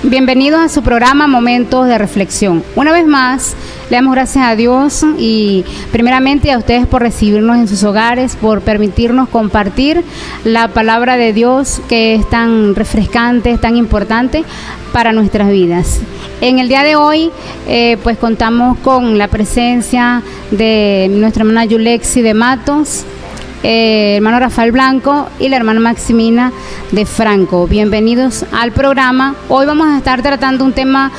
Bienvenidos a su programa Momentos de Reflexión. Una vez más, le damos gracias a Dios y primeramente a ustedes por recibirnos en sus hogares, por permitirnos compartir la palabra de Dios que es tan refrescante, tan importante para nuestras vidas. En el día de hoy, pues contamos con la presencia de nuestra hermana Yulexi de Matos, hermano Rafael Blanco y la hermana Maximina de Franco. Bienvenidos al programa. Hoy vamos a estar tratando un tema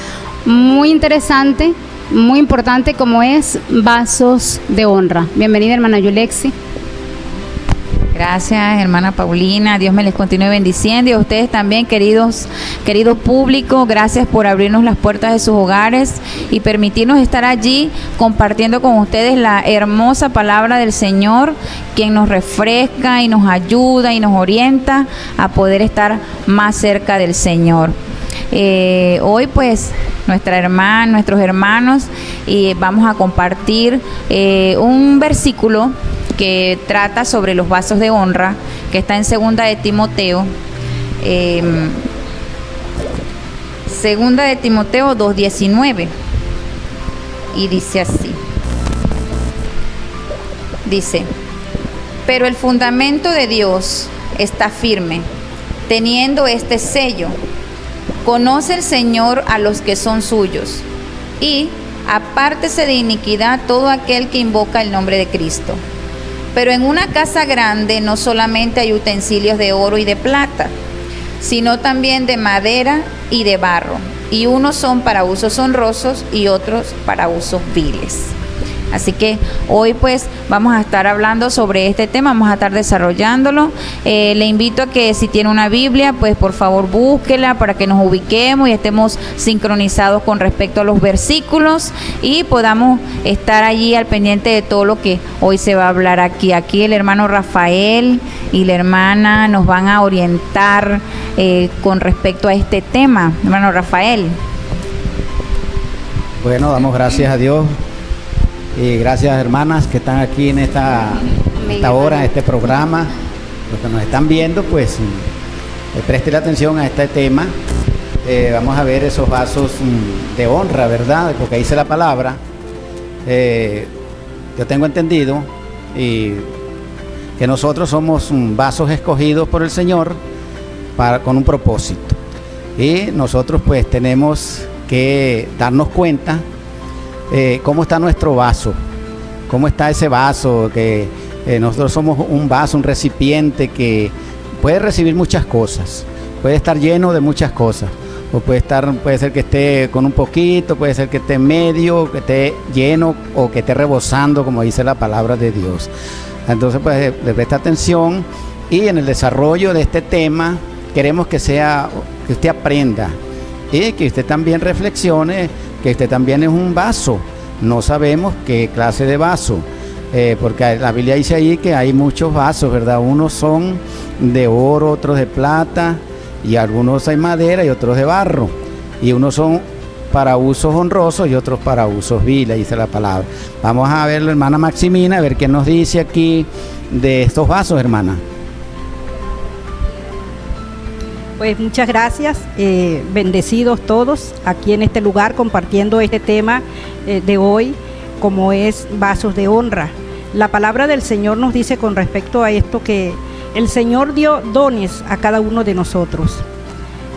muy interesante, muy importante, como es vasos de honra. Bienvenida, hermana Yulexi. Gracias, hermana Paulina. Dios me les continúe bendiciendo y a ustedes también, querido público. Gracias por abrirnos las puertas de sus hogares y permitirnos estar allí compartiendo con ustedes la hermosa palabra del Señor, quien nos refresca y nos ayuda y nos orienta a poder estar más cerca del Señor. Hoy pues nuestros hermanos vamos a compartir un versículo que trata sobre los vasos de honra, que está en Segunda de Timoteo 2:19, y dice así. Dice: pero el fundamento de Dios está firme, teniendo este sello: conoce el Señor a los que son suyos, y apártese de iniquidad todo aquel que invoca el nombre de Cristo. Pero en una casa grande no solamente hay utensilios de oro y de plata, sino también de madera y de barro, y unos son para usos honrosos y otros para usos viles. Así que hoy pues vamos a estar hablando sobre este tema, vamos a estar desarrollándolo. Le invito a que si tiene una Biblia, pues por favor búsquela para que nos ubiquemos y estemos sincronizados con respecto a los versículos y podamos estar allí al pendiente de todo lo que hoy se va a hablar aquí. Aquí el hermano Rafael y la hermana nos van a orientar con respecto a este tema. Hermano Rafael. Bueno, damos gracias a Dios. Y gracias, hermanas, que están aquí en esta hora, en este programa. Los que nos están viendo, pues presten atención a este tema. Vamos a ver esos vasos de honra, ¿verdad? Porque ahí dice la palabra. Yo tengo entendido y que nosotros somos vasos escogidos por el Señor con un propósito. Y nosotros pues tenemos que darnos cuenta cómo está nuestro vaso, cómo está ese vaso, que nosotros somos un vaso, un recipiente que puede recibir muchas cosas, puede estar lleno de muchas cosas, o puede ser que esté con un poquito, puede ser que esté medio, que esté lleno o que esté rebosando, como dice la palabra de Dios. Entonces pues le presta atención, y en el desarrollo de este tema queremos que usted aprenda y que usted también reflexione que usted también es un vaso. No sabemos qué clase de vaso, porque la Biblia dice ahí que hay muchos vasos, ¿verdad? Unos son de oro, otros de plata, y algunos hay madera y otros de barro, y unos son para usos honrosos y otros para usos viles, dice la palabra. Vamos a ver la hermana Maximina, a ver qué nos dice aquí de estos vasos, hermana. Pues muchas gracias, bendecidos todos aquí en este lugar compartiendo este tema de hoy, como es vasos de honra. La palabra del Señor nos dice con respecto a esto que el Señor dio dones a cada uno de nosotros.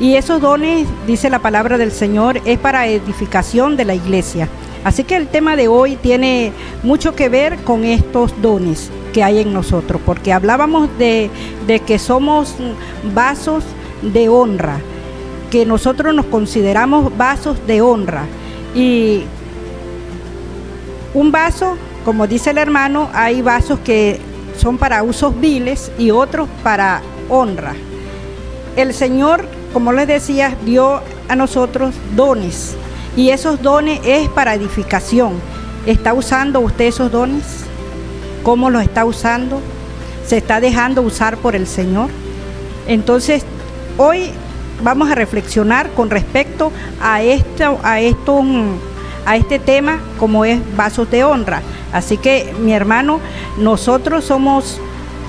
Y esos dones, dice la palabra del Señor, es para edificación de la iglesia. Así que el tema de hoy tiene mucho que ver con estos dones que hay en nosotros, porque hablábamos de que somos vasos de honra, que nosotros nos consideramos vasos de honra. Y un vaso, como dice el hermano, hay vasos que son para usos viles y otros para honra. El Señor, como les decía, dio a nosotros dones, y esos dones es para edificación. ¿Está usando usted esos dones? ¿Cómo los está usando? ¿Se está dejando usar por el Señor? Entonces, hoy vamos a reflexionar con respecto a este tema, como es vasos de honra. Así que, mi hermano, nosotros somos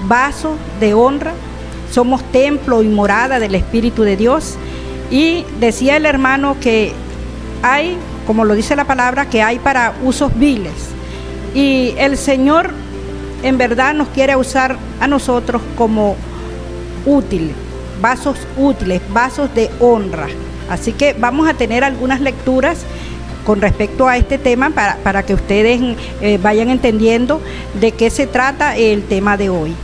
vasos de honra, somos templo y morada del Espíritu de Dios, Y decía el hermano que hay, como lo dice la palabra, que hay para usos viles. Y el Señor en verdad nos quiere usar a nosotros como útiles, vasos de honra. Así que vamos a tener algunas lecturas con respecto a este tema para que ustedes vayan entendiendo de qué se trata el tema de hoy.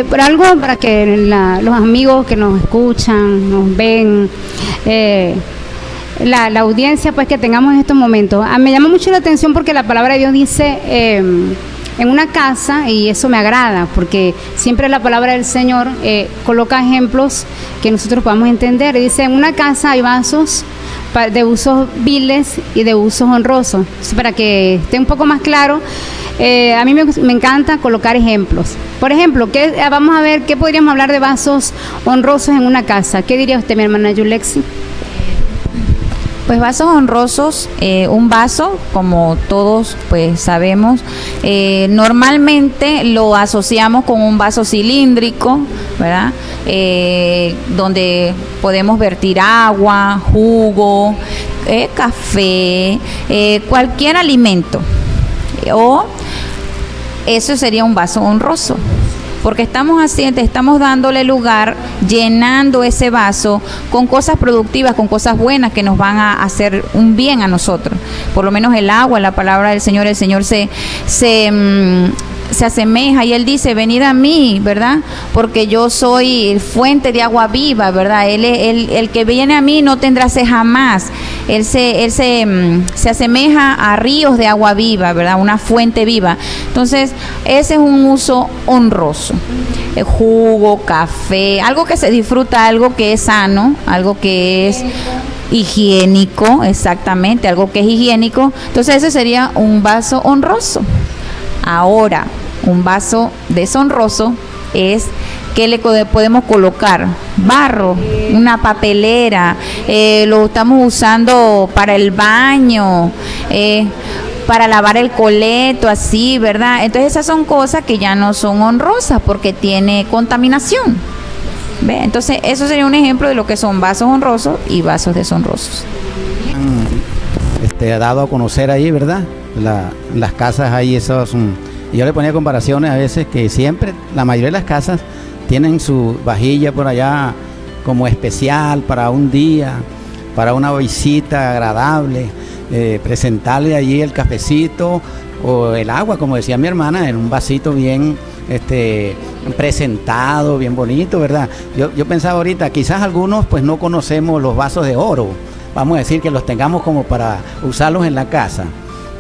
Por algo para que los amigos que nos escuchan, nos ven, la audiencia pues que tengamos en estos momentos. Me llama mucho la atención porque la palabra de Dios dice en una casa, y eso me agrada porque siempre la palabra del Señor coloca ejemplos que nosotros podamos entender. Y dice, en una casa hay vasos de usos viles y de usos honrosos. Entonces, para que esté un poco más claro, a mí me encanta colocar ejemplos. Por ejemplo, vamos a ver qué podríamos hablar de vasos honrosos en una casa. ¿Qué diría usted, mi hermana Yulexi? Pues vasos honrosos, un vaso, como todos pues sabemos, normalmente lo asociamos con un vaso cilíndrico, ¿verdad? Donde podemos vertir agua, jugo, café, cualquier alimento. O eso sería un vaso honroso. Porque estamos dándole lugar, llenando ese vaso con cosas productivas, con cosas buenas que nos van a hacer un bien a nosotros. Por lo menos el agua, la palabra del Señor, el Señor se asemeja y Él dice, venid a mí, ¿verdad? Porque yo soy fuente de agua viva, ¿verdad? El que viene a mí no tendrá sed jamás. Él se asemeja a ríos de agua viva, ¿verdad? Una fuente viva. Entonces, ese es un uso honroso. El jugo, café, algo que se disfruta, algo que es sano, algo que es higiénico, exactamente, algo que es higiénico. Entonces, ese sería un vaso honroso. Ahora, un vaso deshonroso es que le podemos colocar barro, una papelera, lo estamos usando para el baño, para lavar el coleto, así, ¿verdad? Entonces esas son cosas que ya no son honrosas porque tiene contaminación. ¿Ve? Entonces eso sería un ejemplo de lo que son vasos honrosos y vasos deshonrosos. Dado a conocer ahí, ¿verdad? Las casas ahí, yo le ponía comparaciones a veces que siempre, la mayoría de las casas tienen su vajilla por allá como especial para un día, para una visita agradable, presentarle allí el cafecito o el agua, como decía mi hermana, en un vasito bien presentado, bien bonito, ¿verdad? Yo pensaba ahorita, quizás algunos pues no conocemos los vasos de oro, vamos a decir que los tengamos como para usarlos en la casa,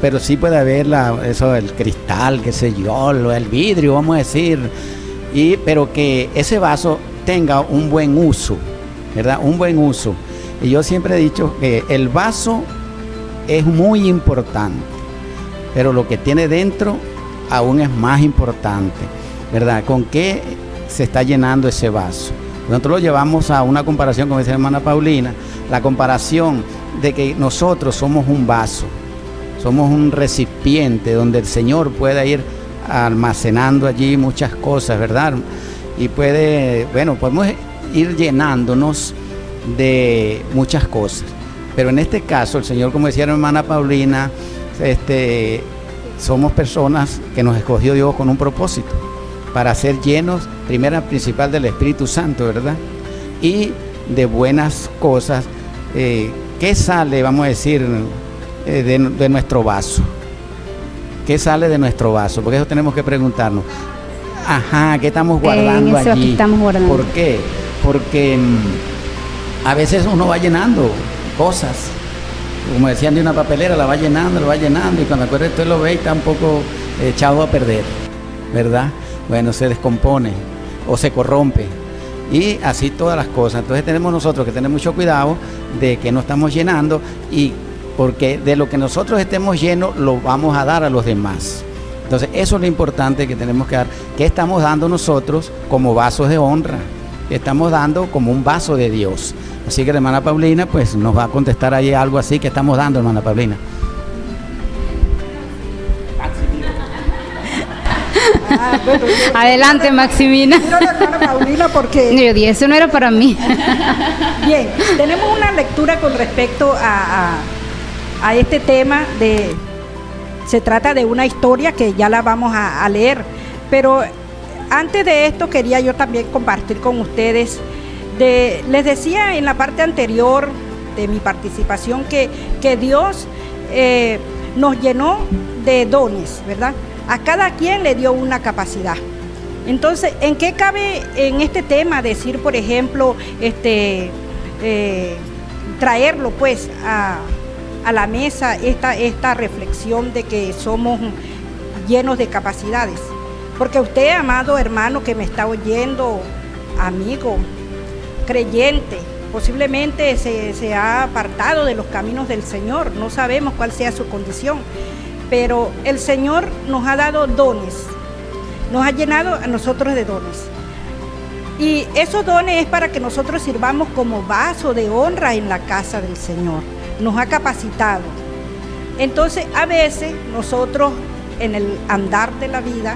pero sí puede haber el cristal, qué sé yo, el vidrio, vamos a decir, pero que ese vaso tenga un buen uso, ¿verdad? Un buen uso. Y yo siempre he dicho que el vaso es muy importante, pero lo que tiene dentro aún es más importante, ¿verdad? ¿Con qué se está llenando ese vaso? Nosotros lo llevamos a una comparación, como dice la hermana Paulina, la comparación de que nosotros somos un vaso, somos un recipiente donde el Señor pueda ir almacenando allí muchas cosas, ¿verdad? Y podemos ir llenándonos de muchas cosas. Pero en este caso, el Señor, como decía la hermana Paulina, somos personas que nos escogió Dios con un propósito, para ser llenos, primero principal, del Espíritu Santo, ¿verdad? Y de buenas cosas. ¿Qué sale, vamos a decir, de nuestro vaso? ¿Qué sale de nuestro vaso? Porque eso tenemos que preguntarnos. ¿Qué estamos guardando allí? Estamos guardando. ¿Por qué? Porque a veces uno va llenando cosas. Como decían, de una papelera, la va llenando, y cuando acuerda usted lo ve y está un poco echado a perder, ¿verdad? Bueno, se descompone o se corrompe. Y así todas las cosas. Entonces tenemos nosotros que tener mucho cuidado de que no estamos llenando, y porque de lo que nosotros estemos llenos lo vamos a dar a los demás. Entonces eso es lo importante que tenemos que dar. ¿Qué estamos dando nosotros como vasos de honra? ¿Qué estamos dando como un vaso de Dios? Así que la hermana Paulina pues nos va a contestar ahí algo así que estamos dando, hermana Paulina. Bueno, Adelante, Maximina. mira la hermana Paulina porque... Yo dije, eso no era para mí. Bien, tenemos una lectura con respecto a este tema de... Se trata de una historia que ya la vamos a leer, pero antes de esto quería yo también compartir con ustedes. Les decía en la parte anterior de mi participación que Dios nos llenó de dones, ¿verdad? A cada quien le dio una capacidad. Entonces, ¿en qué cabe en este tema decir, por ejemplo, traerlo pues a la mesa esta reflexión de que somos llenos de capacidades? Porque usted, amado hermano que me está oyendo, amigo, creyente, posiblemente se ha apartado de los caminos del Señor, no sabemos cuál sea su condición, pero el Señor nos ha dado dones, nos ha llenado a nosotros de dones. Y esos dones es para que nosotros sirvamos como vaso de honra en la casa del Señor. Nos ha capacitado. Entonces, a veces nosotros en el andar de la vida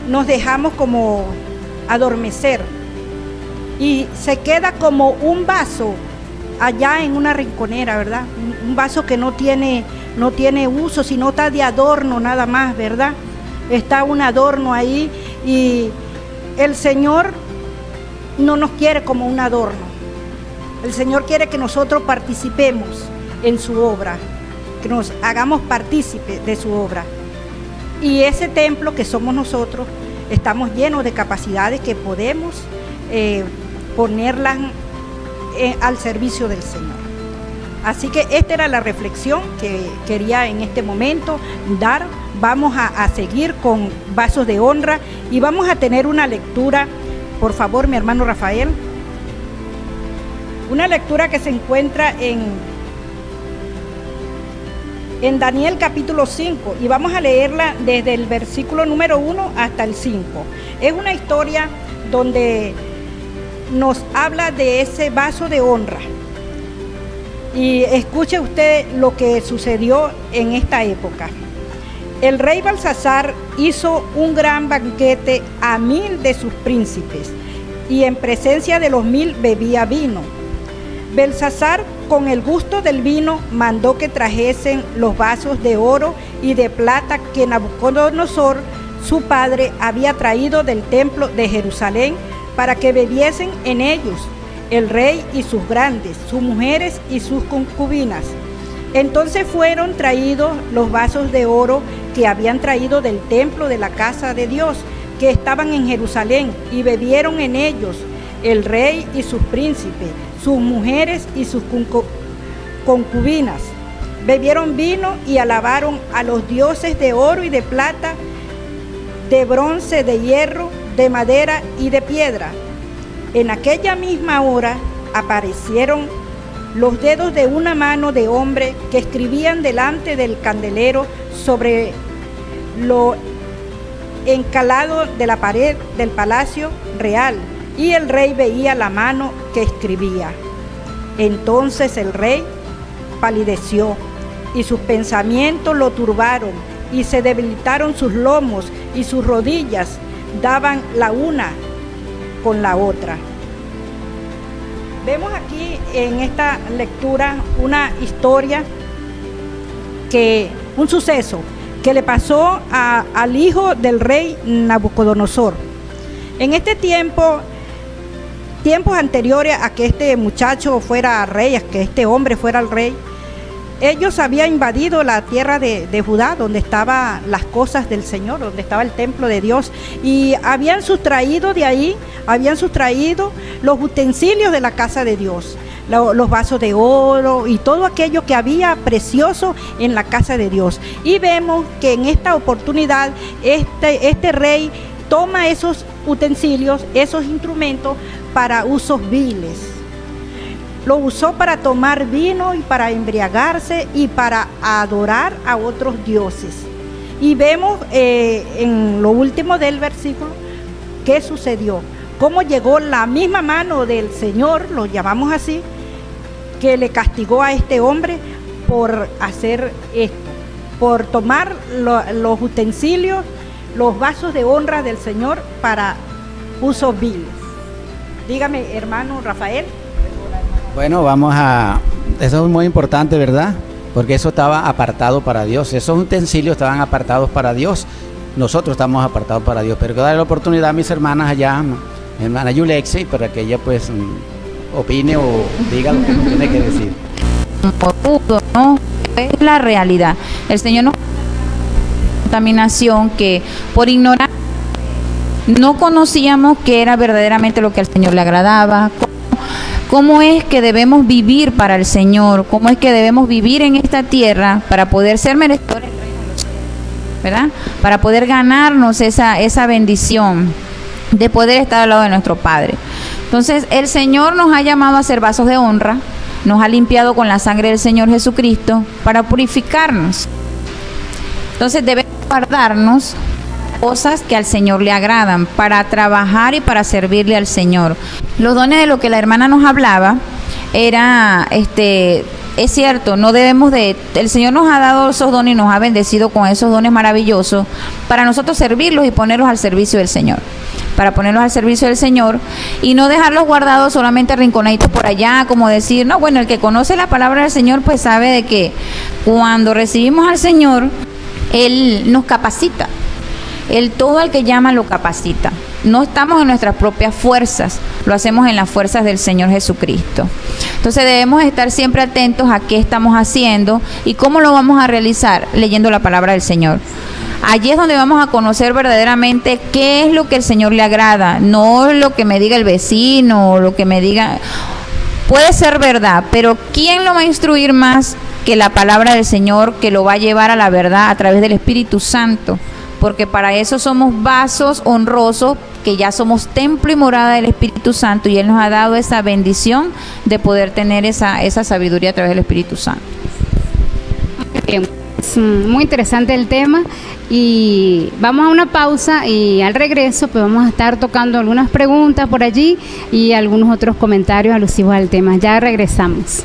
nos dejamos como adormecer y se queda como un vaso allá en una rinconera, ¿verdad? Un vaso que no tiene uso, sino está de adorno nada más, ¿verdad? Está un adorno ahí y el Señor no nos quiere como un adorno. El Señor quiere que nosotros participemos en su obra, que nos hagamos partícipes de su obra. Y ese templo que somos nosotros, estamos llenos de capacidades que podemos ponerlas al servicio del Señor. Así que esta era la reflexión que quería en este momento dar. Vamos a seguir con vasos de honra y vamos a tener una lectura, por favor, mi hermano Rafael. Una lectura que se encuentra en Daniel capítulo 5 y vamos a leerla desde el versículo número 1 hasta el 5. Es una historia donde nos habla de ese vaso de honra. Y escuche usted lo que sucedió en esta época. El rey Belsasar hizo un gran banquete a 1000 de sus príncipes y en presencia de los 1000 bebía vino. Belsasar, con el gusto del vino, mandó que trajesen los vasos de oro y de plata que Nabucodonosor, su padre, había traído del templo de Jerusalén para que bebiesen en ellos el rey y sus grandes, sus mujeres y sus concubinas. Entonces fueron traídos los vasos de oro que habían traído del templo de la casa de Dios, que estaban en Jerusalén, y bebieron en ellos el rey y sus príncipes, sus mujeres y sus concubinas. Bebieron vino y alabaron a los dioses de oro y de plata, de bronce, de hierro, de madera y de piedra. En aquella misma hora aparecieron los dedos de una mano de hombre que escribían delante del candelero sobre lo encalado de la pared del palacio real, y el rey veía la mano que escribía. Entonces el rey palideció y sus pensamientos lo turbaron y se debilitaron sus lomos y sus rodillas daban la una con la otra. Vemos aquí en esta lectura una historia, un suceso que le pasó al hijo del rey Nabucodonosor. En este tiempos anteriores a que este muchacho fuera rey, a que este hombre fuera el rey, ellos habían invadido la tierra de Judá, donde estaban las cosas del Señor, donde estaba el templo de Dios, y habían sustraído de ahí, los utensilios de la casa de Dios, los vasos de oro y todo aquello que había precioso en la casa de Dios. Y vemos que en esta oportunidad este rey toma esos utensilios, esos instrumentos para usos viles. Lo usó para tomar vino y para embriagarse y para adorar a otros dioses. Y vemos en lo último del versículo qué sucedió, cómo llegó la misma mano del Señor, lo llamamos así, que le castigó a este hombre por hacer esto, por tomar los utensilios, los vasos de honra del Señor para usos viles. Dígame, hermano Rafael. Bueno, eso es muy importante, ¿verdad? Porque eso estaba apartado para Dios. Esos utensilios estaban apartados para Dios. Nosotros estamos apartados para Dios. Pero quiero darle la oportunidad a mis hermanas allá, mi hermana Yulexi, para que ella pues opine o diga lo que nos tiene que decir. ¿No? Es la realidad. El Señor nos contaminación que por ignorar no conocíamos que era verdaderamente lo que al Señor le agradaba. ¿Cómo es que debemos vivir para el Señor? ¿Cómo es que debemos vivir en esta tierra para poder ser merecedores del reino de los cielos? ¿Verdad? Para poder ganarnos esa bendición de poder estar al lado de nuestro Padre. Entonces, el Señor nos ha llamado a ser vasos de honra, nos ha limpiado con la sangre del Señor Jesucristo para purificarnos. Entonces, debemos guardarnos cosas que al Señor le agradan, para trabajar y para servirle al Señor. Los dones de lo que la hermana nos hablaba era, es cierto, no debemos el Señor nos ha dado esos dones y nos ha bendecido con esos dones maravillosos para nosotros servirlos y ponerlos al servicio del Señor. Para ponerlos al servicio del Señor y no dejarlos guardados solamente arrinconaditos por allá, como decir, no, bueno, el que conoce la palabra del Señor pues sabe de que cuando recibimos al Señor, Él nos capacita. Todo el que llama lo capacita. No estamos en nuestras propias fuerzas, lo hacemos en las fuerzas del Señor Jesucristo. Entonces debemos estar siempre atentos a qué estamos haciendo y cómo lo vamos a realizar, leyendo la palabra del Señor. Allí es donde vamos a conocer verdaderamente qué es lo que el Señor le agrada, no lo que me diga el vecino, o lo que me diga. Puede ser verdad, pero ¿quién lo va a instruir más que la palabra del Señor, que lo va a llevar a la verdad a través del Espíritu Santo? Porque para eso somos vasos honrosos, que ya somos templo y morada del Espíritu Santo, y Él nos ha dado esa bendición de poder tener esa sabiduría a través del Espíritu Santo. Bien, es muy interesante el tema y vamos a una pausa y al regreso pues vamos a estar tocando algunas preguntas por allí y algunos otros comentarios alusivos al tema. Ya regresamos.